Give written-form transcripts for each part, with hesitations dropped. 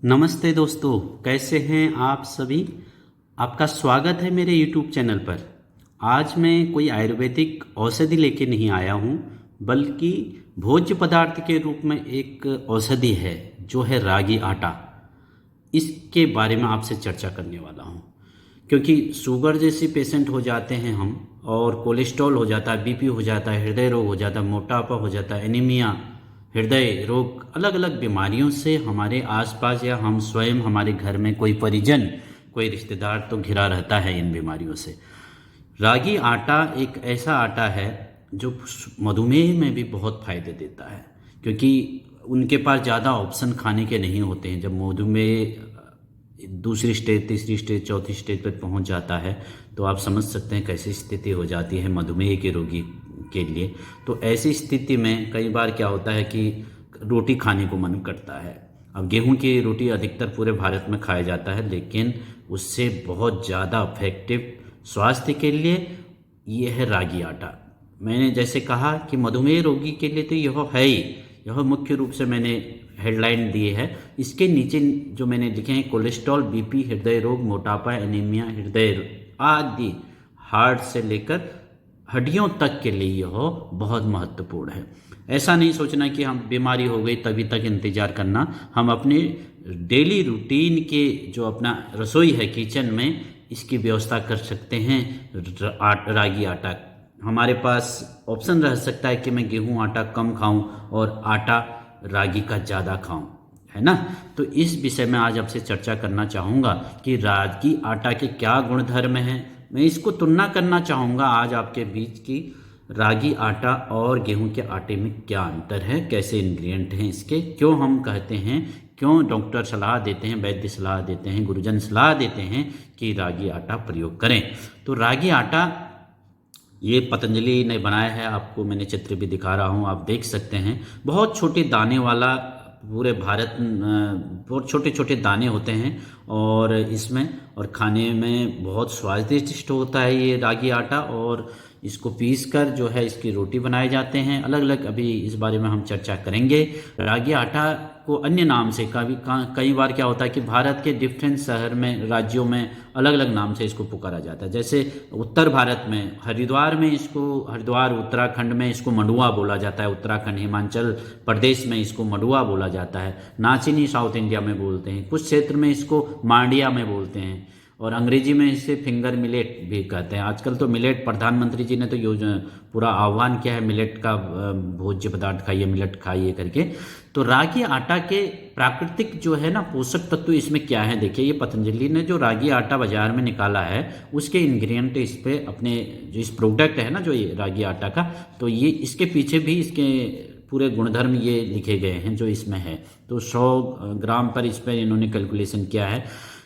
नमस्ते दोस्तों, कैसे हैं आप सभी। आपका स्वागत है मेरे YouTube चैनल पर। आज मैं कोई आयुर्वेदिक औषधि लेके नहीं आया हूँ, बल्कि भोज्य पदार्थ के रूप में एक औषधि है जो है रागी आटा। इसके बारे में आपसे चर्चा करने वाला हूँ, क्योंकि शुगर जैसे पेशेंट हो जाते हैं हम, और कोलेस्ट्रॉल हो जाता है, बीपी हो जाता है, हृदय रोग हो जाता है, मोटापा हो जाता है, एनीमिया, हृदय रोग, अलग अलग बीमारियों से हमारे आसपास या हम स्वयं, हमारे घर में कोई परिजन, कोई रिश्तेदार तो घिरा रहता है इन बीमारियों से। रागी आटा एक ऐसा आटा है जो मधुमेह में भी बहुत फायदे देता है, क्योंकि उनके पास ज़्यादा ऑप्शन खाने के नहीं होते हैं। जब मधुमेह दूसरी स्टेज, तीसरी स्टेज, चौथी स्टेज पर पहुंच जाता है तो आप समझ सकते हैं कैसी स्थिति हो जाती है मधुमेह के रोगी के लिए। तो ऐसी स्थिति में कई बार क्या होता है कि रोटी खाने को मन करता है। अब गेहूं की रोटी अधिकतर पूरे भारत में खाया जाता है, लेकिन उससे बहुत ज़्यादा इफेक्टिव स्वास्थ्य के लिए ये है रागी आटा। मैंने जैसे कहा कि मधुमेह रोगी के लिए तो यह है ही, यह मुख्य रूप से मैंने हेडलाइन दी है। इसके नीचे जो मैंने लिखे हैं, कोलेस्ट्रॉल, बीपी, हृदय रोग, मोटापा, एनीमिया, हृदय आदि, हार्ट से लेकर हड्डियों तक के लिए यह बहुत महत्वपूर्ण है। ऐसा नहीं सोचना कि हम बीमारी हो गई तभी तक इंतजार करना। हम अपने डेली रूटीन के जो अपना रसोई है किचन में, इसकी व्यवस्था कर सकते हैं। रागी आटा हमारे पास ऑप्शन रह सकता है कि मैं गेहूं आटा कम खाऊं और आटा रागी का ज़्यादा खाऊं, है ना। तो इस विषय में आज आपसे चर्चा करना चाहूँगा कि रागी आटा के क्या गुणधर्म हैं। मैं इसको तुलना करना चाहूँगा आज आपके बीच की रागी आटा और गेहूं के आटे में क्या अंतर है, कैसे इंग्रेडिएंट हैं इसके, क्यों हम कहते हैं, क्यों डॉक्टर सलाह देते हैं, वैद्य सलाह देते हैं, गुरुजन सलाह देते हैं कि रागी आटा प्रयोग करें। तो रागी आटा ये पतंजलि ने बनाया है, आपको मैंने चित्र भी दिखा रहा हूँ, आप देख सकते हैं। बहुत छोटे दाने वाला, पूरे भारत बहुत छोटे छोटे दाने होते हैं और इसमें, और खाने में बहुत स्वादिष्ट होता है ये रागी आटा। और इसको पीस कर जो है इसकी रोटी बनाए जाते हैं अलग अलग। अभी इस बारे में हम चर्चा करेंगे। रागी आटा को अन्य नाम से कई बार क्या होता है कि भारत के डिफरेंट शहर में, राज्यों में अलग अलग नाम से इसको पुकारा जाता है। जैसे उत्तर भारत में हरिद्वार में इसको, हरिद्वार उत्तराखंड में इसको मंडुआ बोला जाता है। उत्तराखंड, हिमाचल प्रदेश में इसको मंडुआ बोला जाता है। नाचनी साउथ इंडिया में बोलते हैं, कुछ क्षेत्र में इसको मांडिया में बोलते हैं, और अंग्रेजी में इसे फिंगर मिलेट भी कहते हैं। आजकल तो मिलेट, प्रधानमंत्री जी ने तो योजना पूरा आह्वान किया है, मिलेट का भोज्य पदार्थ खाइए, मिलेट खाइए करके। तो रागी आटा के प्राकृतिक जो है ना पोषक तत्व इसमें क्या है, देखिए। ये पतंजलि ने जो रागी आटा बाजार में निकाला है, उसके इंग्रेडिएंट इस पे अपने जो इस प्रोडक्ट है ना, जो ये रागी आटा का, तो ये इसके पीछे भी इसके पूरे गुणधर्म ये लिखे गए हैं जो इसमें है। तो 100 ग्राम पर इस पर इन्होंने कैलकुलेशन किया है।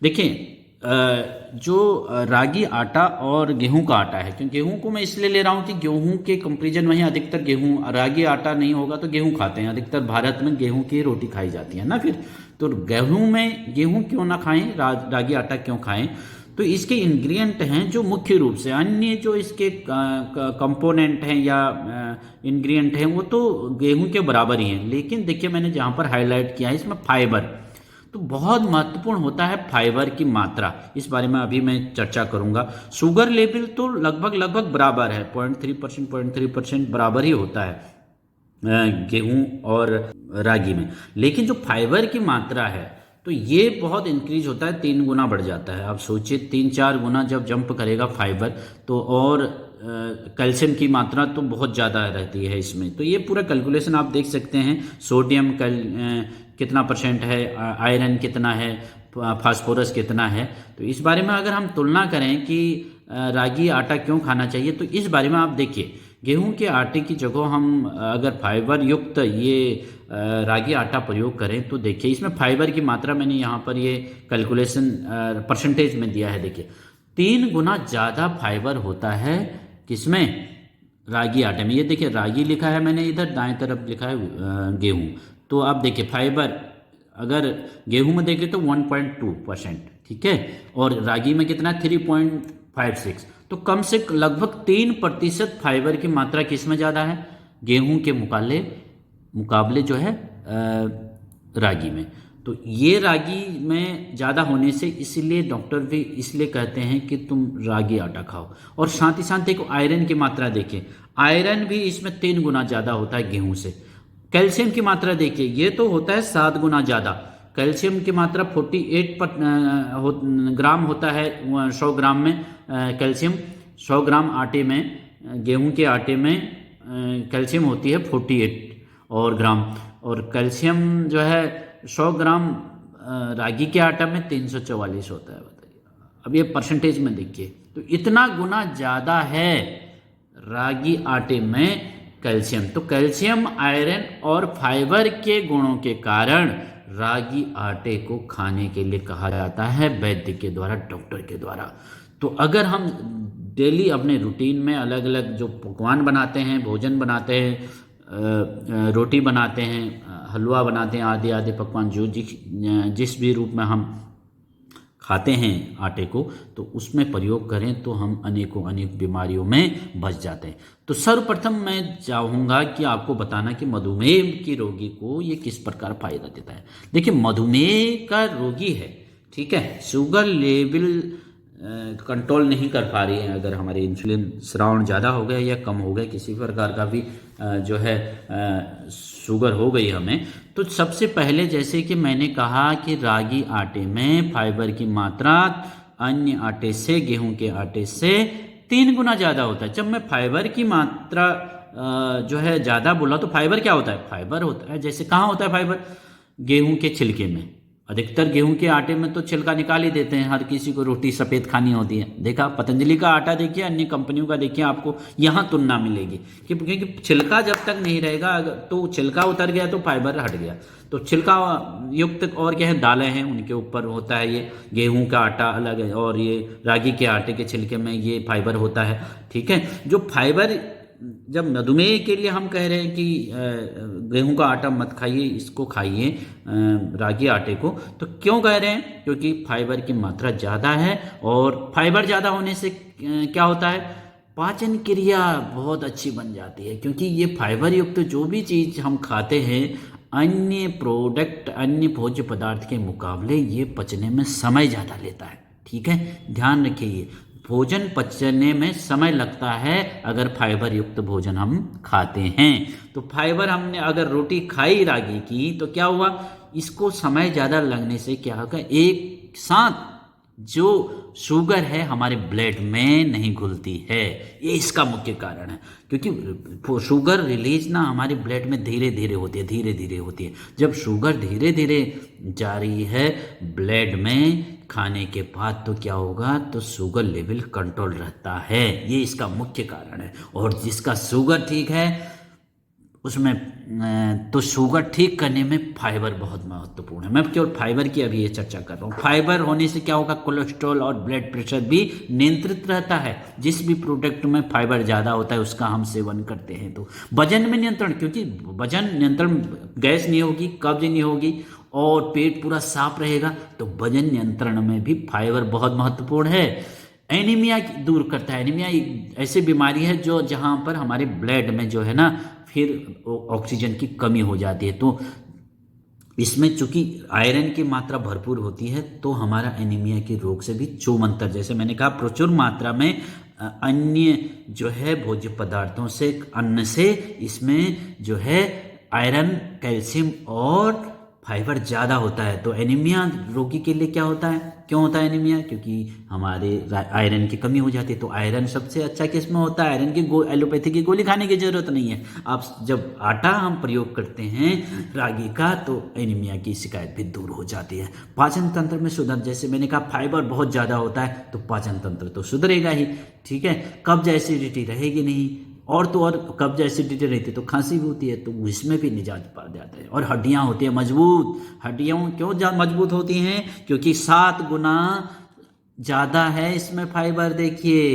देखिए, जो रागी आटा और गेहूं का आटा है, क्योंकि गेहूं को मैं इसलिए ले रहा हूं कि गेहूं के कंपेरिजन में ही अधिकतर गेहूं, रागी आटा नहीं होगा तो गेहूं खाते हैं। अधिकतर भारत में गेहूं की रोटी खाई जाती है ना। फिर तो गेहूं में गेहूं क्यों ना खाएं, रागी आटा क्यों खाएं। तो इसके इंग्रेडिएंट हैं जो मुख्य रूप से, अन्य जो इसके कंपोनेंट हैं या इंग्रेडिएंट हैं वो तो गेहूं के बराबर ही हैं। लेकिन देखिए, मैंने जहां पर हाईलाइट किया है इसमें फाइबर तो बहुत महत्वपूर्ण होता है। फाइबर की मात्रा, इस बारे में अभी मैं चर्चा करूंगा। शुगर लेवल तो लगभग बराबर है, 0.3% बराबर ही होता है गेहूं और रागी में। लेकिन जो फाइबर की मात्रा है तो ये बहुत इंक्रीज होता है, 3 गुना बढ़ जाता है। आप सोचिए 3-4 गुना जब जंप करेगा फाइबर, तो और कैल्शियम की मात्रा तो बहुत ज़्यादा रहती है इसमें। तो ये पूरा कैलकुलेशन आप देख सकते हैं। सोडियम कितना % है, आयरन कितना है, फास्फोरस कितना है। तो इस बारे में अगर हम तुलना करें कि रागी आटा क्यों खाना चाहिए, तो इस बारे में आप देखिए, गेहूं के आटे की जगह हम अगर फाइबर युक्त ये रागी आटा प्रयोग करें तो देखिए इसमें फाइबर की मात्रा मैंने यहाँ पर ये कैलकुलेशन % में दिया है। देखिए 3 गुना ज़्यादा फाइबर होता है किसमें, रागी आटे में। ये देखिए रागी लिखा है मैंने, इधर दाएं तरफ लिखा है गेहूं। तो आप देखिए फाइबर अगर गेहूं में देखें तो 1.2%, ठीक है, और रागी में कितना, 3.56। तो कम से लगभग 3% फाइबर की मात्रा किस में ज़्यादा है, गेहूं के मुकाबले जो है रागी में। तो ये रागी में ज़्यादा होने से इसलिए डॉक्टर भी इसलिए कहते हैं कि तुम रागी आटा खाओ। और साथ ही साथ देखो आयरन की मात्रा देखिए, आयरन भी इसमें 3 गुना ज़्यादा होता है गेहूं से। कैल्शियम की मात्रा देखिए, ये तो होता है 7 गुना ज़्यादा। कैल्शियम की मात्रा 48 ग्राम होता है 100 ग्राम में। कैल्शियम 100 ग्राम आटे में, गेहूं के आटे में कैल्शियम होती है 48 और ग्राम। और कैल्शियम जो है 100 ग्राम रागी के आटा में 344 होता है। बताइए, अब ये परसेंटेज में देखिए, तो इतना गुना ज़्यादा है रागी आटे में कैल्शियम। तो कैल्शियम, आयरन और फाइबर के गुणों के कारण रागी आटे को खाने के लिए कहा जाता है वैद्य के द्वारा, डॉक्टर के द्वारा। तो अगर हम डेली अपने रूटीन में अलग अलग जो पकवान बनाते हैं, भोजन बनाते हैं, रोटी बनाते हैं, हलवा बनाते हैं, आदि आदि पकवान जो जिस भी रूप में हम खाते हैं आटे को, तो उसमें प्रयोग करें तो हम अनेक बीमारियों में बच जाते हैं। तो सर्वप्रथम मैं चाहूँगा कि आपको बताना कि मधुमेह की रोगी को ये किस प्रकार फायदा देता है। देखिए, मधुमेह का रोगी है, ठीक है, शुगर लेवल कंट्रोल नहीं कर पा रही है, अगर हमारे इंसुलिन स्राव ज़्यादा हो गया या कम हो गया, किसी प्रकार का भी जो है शुगर हो गई हमें, तो सबसे पहले जैसे कि मैंने कहा कि रागी आटे में फाइबर की मात्रा अन्य आटे से, गेहूं के आटे से 3 गुना ज़्यादा होता है। जब मैं फाइबर की मात्रा जो है ज़्यादा बोला, तो फाइबर क्या होता है? फाइबर होता है, जैसे कहाँ होता है फाइबर? गेहूं के छिलके में। अधिकतर गेहूं के आटे में तो छिलका निकाल ही देते हैं, हर किसी को रोटी सफ़ेद खानी होती है। देखा, पतंजलि का आटा देखिए, अन्य कंपनियों का देखिए, आपको यहाँ तुलना मिलेगी क्योंकि छिलका जब तक नहीं रहेगा, तो छिलका उतर गया तो फाइबर हट गया। तो छिलका युक्त और क्या है, दालें हैं, उनके ऊपर होता है ये। गेहूं का आटा अलग है और ये रागी के आटे के छिलके में ये फाइबर होता है, ठीक है। जो फाइबर, जब मधुमेह के लिए हम कह रहे हैं कि गेहूं का आटा मत खाइए, इसको खाइए रागी आटे को, तो क्यों कह रहे हैं? क्योंकि फाइबर की मात्रा ज़्यादा है, और फाइबर ज़्यादा होने से क्या होता है? पाचन क्रिया बहुत अच्छी बन जाती है, क्योंकि ये फाइबर युक्त जो भी चीज़ हम खाते हैं, अन्य प्रोडक्ट, अन्य भोज्य पदार्थ के मुकाबले ये पचने में समय ज़्यादा लेता है, ठीक है। ध्यान रखिए, ये भोजन पचने में समय लगता है अगर फाइबर युक्त भोजन हम खाते हैं। तो फाइबर, हमने अगर रोटी खाई रागी की, तो क्या हुआ? इसको समय ज़्यादा लगने से क्या होगा? एक साथ जो शुगर है हमारे ब्लड में नहीं घुलती है, ये इसका मुख्य कारण है। क्योंकि शुगर रिलीज ना हमारे ब्लड में धीरे धीरे होती है। जब शुगर धीरे धीरे जा रही है ब्लड में खाने के बाद, तो क्या होगा? तो शुगर लेवल कंट्रोल रहता है, ये इसका मुख्य कारण है। और जिसका शुगर ठीक है उसमें, तो शुगर ठीक करने में फाइबर बहुत महत्वपूर्ण है। मैं केवल फाइबर की अभी ये चर्चा कर रहा हूँ। फाइबर होने से क्या होगा? कोलेस्ट्रॉल और ब्लड प्रेशर भी नियंत्रित रहता है। जिस भी प्रोडक्ट में फाइबर ज़्यादा होता है उसका हम सेवन करते हैं। तो वजन में नियंत्रण, क्योंकि वजन नियंत्रण, गैस नहीं होगी, कब्ज नहीं होगी और पेट पूरा साफ रहेगा, तो वजन नियंत्रण में भी फाइबर बहुत महत्वपूर्ण है। एनीमिया दूर करता है। एनीमिया ऐसी बीमारी है जो जहाँ पर हमारे ब्लड में जो है ना, फिर ऑक्सीजन की कमी हो जाती है। तो इसमें चूंकि आयरन की मात्रा भरपूर होती है, तो हमारा एनीमिया के रोग से भी चूमंतर, जैसे मैंने कहा, प्रचुर मात्रा में अन्य जो है भोज्य पदार्थों से, अन्न से, इसमें जो है आयरन, कैल्शियम और फाइबर ज़्यादा होता है। तो एनीमिया रोगी के लिए क्या होता है? क्यों होता है एनीमिया? क्योंकि हमारे आयरन की कमी हो जाती है। तो आयरन सबसे अच्छा किस में होता है? आयरन की एलोपैथी की गोली खाने की जरूरत नहीं है। आप जब आटा हम प्रयोग करते हैं रागी का, तो एनीमिया की शिकायत भी दूर हो जाती है। पाचन तंत्र में सुधार, जैसे मैंने कहा फाइबर बहुत ज़्यादा होता है, तो पाचन तंत्र तो सुधरेगा ही, ठीक है। कब्ज, एसिडिटी रहेगी नहीं, और तो और कब्ज, एसिडिटी रहती है तो खांसी भी होती है, तो इसमें भी निजात पा जाता है। और हड्डियां होती है मजबूत। हड्डियां क्यों मजबूत होती हैं? क्योंकि 7 गुना ज़्यादा है इसमें फाइबर। देखिए,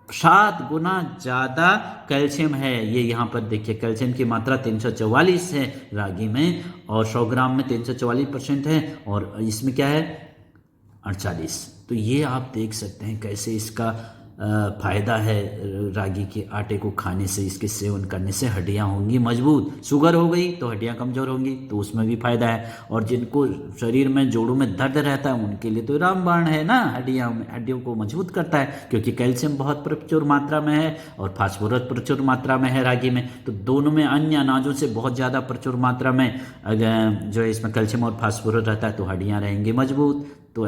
7 गुना ज़्यादा कैल्शियम है। ये यहाँ पर देखिए, कैल्शियम की मात्रा 344 है रागी में, और 100 ग्राम में 344% है, और इसमें क्या है? 48। तो ये आप देख सकते हैं कैसे इसका फ़ायदा है रागी के आटे को खाने से, इसके सेवन करने से हड्डियां होंगी मजबूत। शुगर हो गई तो हड्डियां कमज़ोर होंगी, तो उसमें भी फ़ायदा है। और जिनको शरीर में जोड़ों में दर्द रहता है उनके लिए तो रामबाण है ना, हड्डियों को मजबूत करता है, क्योंकि कैल्शियम बहुत प्रचुर मात्रा में है और फास्फोरस प्रचुर मात्रा में है रागी में। तो दोनों में अन्य अनाजों से बहुत ज़्यादा प्रचुर मात्रा में जो है इसमें कैल्शियम और फास्फोरस रहता है, तो हड्डियाँ रहेंगी मजबूत, तो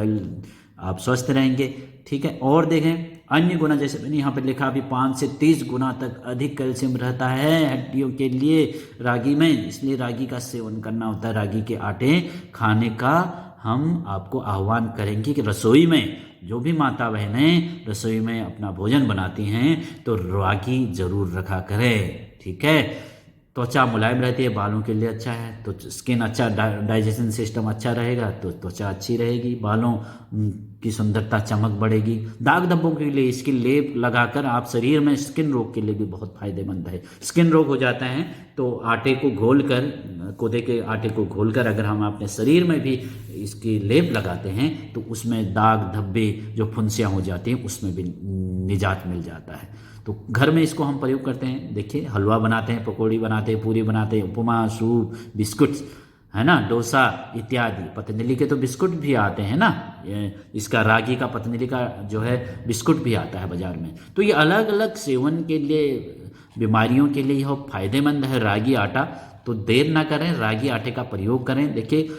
आप स्वस्थ रहेंगे। ठीक है। और देखें अन्य गुना, जैसे मैंने यहाँ पर लिखा अभी 5 से 30 गुना तक अधिक कैल्शियम रहता है हड्डियों के लिए रागी में, इसलिए रागी का सेवन करना होता है। रागी के आटे खाने का हम आपको आह्वान करेंगे कि रसोई में जो भी माता बहनें रसोई में अपना भोजन बनाती हैं तो रागी जरूर रखा करें। ठीक है। त्वचा मुलायम रहती है, बालों के लिए अच्छा है, तो स्किन अच्छा, डाइजेशन सिस्टम अच्छा रहेगा तो त्वचा अच्छी रहेगी, बालों की सुंदरता, चमक बढ़ेगी। दाग धब्बों के लिए इसकी लेप लगाकर आप शरीर में, स्किन रोग के लिए भी बहुत फायदेमंद है। स्किन रोग हो जाता है तो आटे को घोलकर, कोदे के आटे को घोलकर अगर हम अपने शरीर में भी इसकी लेप लगाते हैं तो उसमें दाग धब्बे, जो फुंसियाँ हो जाती हैं, उसमें भी निजात मिल जाता है। तो घर में इसको हम प्रयोग करते हैं। देखिए हलवा बनाते हैं, पकौड़ी बनाते हैं, पूरी बनाते हैं, उपमा, सूप, बिस्कुट, है ना, डोसा इत्यादि। पतंजलि के तो बिस्कुट भी आते हैं ना, इसका रागी का, पतंजलि का जो है बिस्कुट भी आता है बाजार में। तो ये अलग अलग सेवन के लिए, बीमारियों के लिए यह फायदेमंद है रागी आटा। तो देर ना करें, रागी आटे का प्रयोग करें। देखिए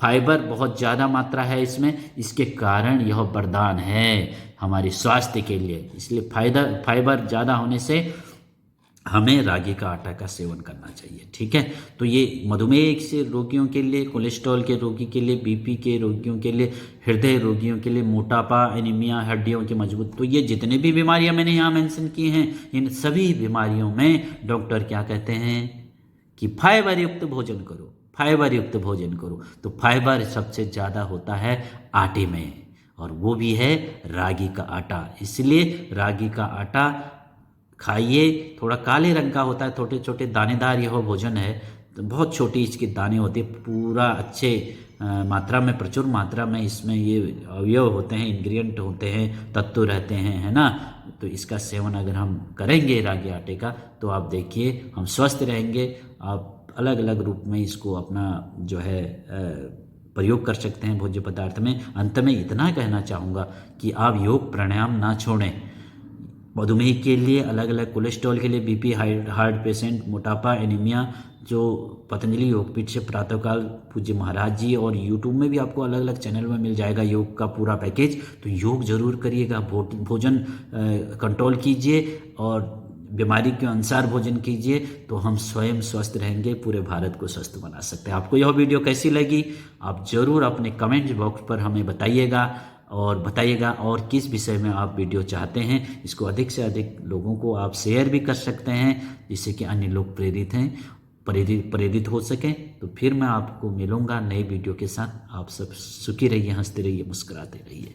फाइबर बहुत ज़्यादा मात्रा है इसमें, इसके कारण यह वरदान है हमारे स्वास्थ्य के लिए। इसलिए फाइबर ज़्यादा होने से हमें रागी का आटा का सेवन करना चाहिए। ठीक है। तो ये मधुमेह से रोगियों के लिए, कोलेस्ट्रॉल के रोगी के लिए, बीपी के रोगियों के लिए, हृदय रोगियों के लिए, मोटापा, एनीमिया, हड्डियों की मजबूत, तो ये जितने भी बीमारियां मैंने यहाँ मेंशन की हैं, इन सभी बीमारियों में डॉक्टर क्या कहते हैं कि फाइबर युक्त भोजन करो, फाइबर युक्त भोजन करो। तो फाइबर सबसे ज़्यादा होता है आटे में, और वो भी है रागी का आटा। इसलिए रागी का आटा खाइए। थोड़ा काले रंग का होता है, छोटे छोटे दानेदार यह भोजन है, तो बहुत छोटी इसके दाने होते हैं, पूरा अच्छे मात्रा में, प्रचुर मात्रा में इसमें ये अवयव होते हैं, इंग्रेडिएंट होते हैं, तत्व रहते हैं, है ना। तो इसका सेवन अगर हम करेंगे रागी आटे का, तो आप देखिए हम स्वस्थ रहेंगे। आप अलग अलग रूप में इसको अपना जो है प्रयोग कर सकते हैं भोज्य पदार्थ में। अंत में इतना कहना चाहूँगा कि आप योग प्राणायाम ना छोड़ें। मधुमेह के लिए अलग अलग, कोलेस्ट्रॉल के लिए, बीपी, हार्ट पेशेंट, मोटापा, एनीमिया, जो पतंजलि योगपीठ से प्रातःकाल पूज्य महाराज जी, और यूट्यूब में भी आपको अलग अलग चैनल में मिल जाएगा योग का पूरा पैकेज। तो योग जरूर करिएगा, भोजन कंट्रोल कीजिए और बीमारी के अनुसार भोजन कीजिए, तो हम स्वयं स्वस्थ रहेंगे, पूरे भारत को स्वस्थ बना सकते हैं। आपको यह वीडियो कैसी लगी आप जरूर अपने कमेंट बॉक्स पर हमें बताइएगा, और किस विषय में आप वीडियो चाहते हैं। इसको अधिक से अधिक लोगों को आप शेयर भी कर सकते हैं, जिससे कि अन्य लोग प्रेरित हो सकें। तो फिर मैं आपको मिलूंगा नई वीडियो के साथ। आप सब सुखी रहिए, हंसते रहिए, मुस्कुराते रहिए।